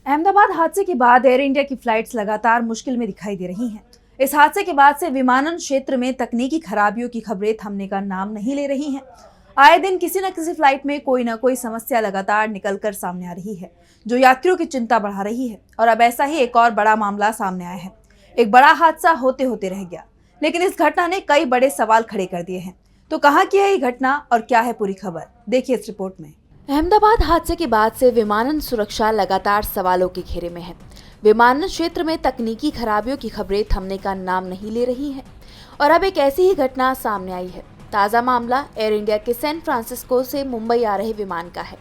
अहमदाबाद हादसे के बाद एयर इंडिया की फ्लाइट्स लगातार मुश्किल में दिखाई दे रही हैं। इस हादसे के बाद से विमानन क्षेत्र में तकनीकी खराबियों की खबरें थमने का नाम नहीं ले रही हैं। आए दिन किसी न किसी फ्लाइट में कोई ना कोई समस्या लगातार निकलकर सामने आ रही है, जो यात्रियों की चिंता बढ़ा रही है। और अब ऐसा ही एक और बड़ा मामला सामने आया है। एक बड़ा हादसा होते होते रह गया, लेकिन इस घटना ने कई बड़े सवाल खड़े कर दिए हैं। तो कहाँ की है ये घटना और क्या है पूरी खबर, देखिए इस रिपोर्ट में। अहमदाबाद हादसे के बाद से विमानन सुरक्षा लगातार सवालों के घेरे में है। विमानन क्षेत्र में तकनीकी खराबियों की खबरें थमने का नाम नहीं ले रही हैं। और अब एक ऐसी ही घटना सामने आई है। ताज़ा मामला एयर इंडिया के सैन फ्रांसिस्को से मुंबई आ रहे विमान का है।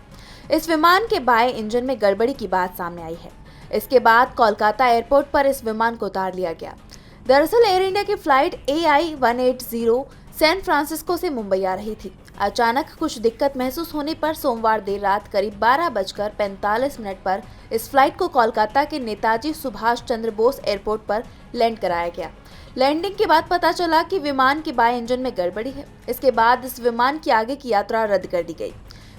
इस विमान के बाएं इंजन में गड़बड़ी की बात सामने आई है। इसके बाद कोलकाता एयरपोर्ट पर इस विमान को उतार लिया गया। दरअसल एयर इंडिया की फ्लाइट AI-180 सैन फ्रांसिस्को से मुंबई आ रही थी। अचानक कुछ दिक्कत महसूस होने पर सोमवार देर रात करीब 12:45 पर इस फ्लाइट को कोलकाता के नेताजी सुभाष चंद्र बोस एयरपोर्ट पर लैंड कराया गया। लैंडिंग के बाद पता चला कि विमान के बाएं इंजन में गड़बड़ी है। इसके बाद इस विमान की आगे की यात्रा रद्द कर दी गई।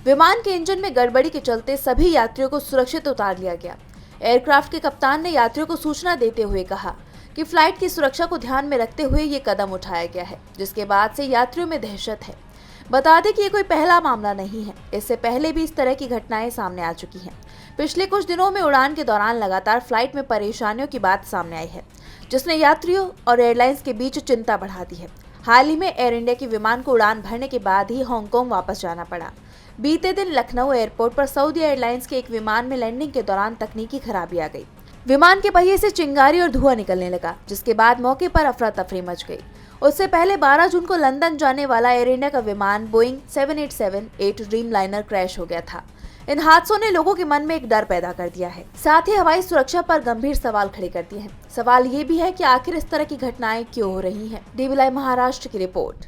विमान के इंजन में गड़बड़ी के चलते सभी यात्रियों को सुरक्षित उतार लिया गया। एयरक्राफ्ट के कप्तान ने यात्रियों को सूचना देते हुए कहा कि फ्लाइट की सुरक्षा को ध्यान में रखते हुए ये कदम उठाया गया है, जिसके बाद से यात्रियों में दहशत है। बता दें कि ये कोई पहला मामला नहीं है। इससे पहले भी इस तरह की घटनाएं सामने आ चुकी हैं। पिछले कुछ दिनों में उड़ान के दौरान लगातार फ्लाइट में परेशानियों की बात सामने आई है, जिसने यात्रियों और एयरलाइंस के बीच चिंता बढ़ा दी है। हाल ही में एयर इंडिया के विमान को उड़ान भरने के बाद ही हांगकांग वापस जाना पड़ा। बीते दिन लखनऊ एयरपोर्ट पर सऊदी एयरलाइंस के एक विमान में लैंडिंग के दौरान तकनीकी खराबी आ गई। विमान के पहिए से चिंगारी और धुआं निकलने लगा, जिसके बाद मौके पर अफरा तफरी मच गई। उससे पहले 12 जून को लंदन जाने वाला एयर इंडिया का विमान बोइंग 787-8 ड्रीम लाइनर क्रैश हो गया था। इन हादसों ने लोगों के मन में एक डर पैदा कर दिया है, साथ ही हवाई सुरक्षा पर गंभीर सवाल खड़े कर दिए हैं। सवाल ये भी है कि आखिर इस तरह की घटनाएं क्यों हो रही हैं। DV Live महाराष्ट्र की रिपोर्ट।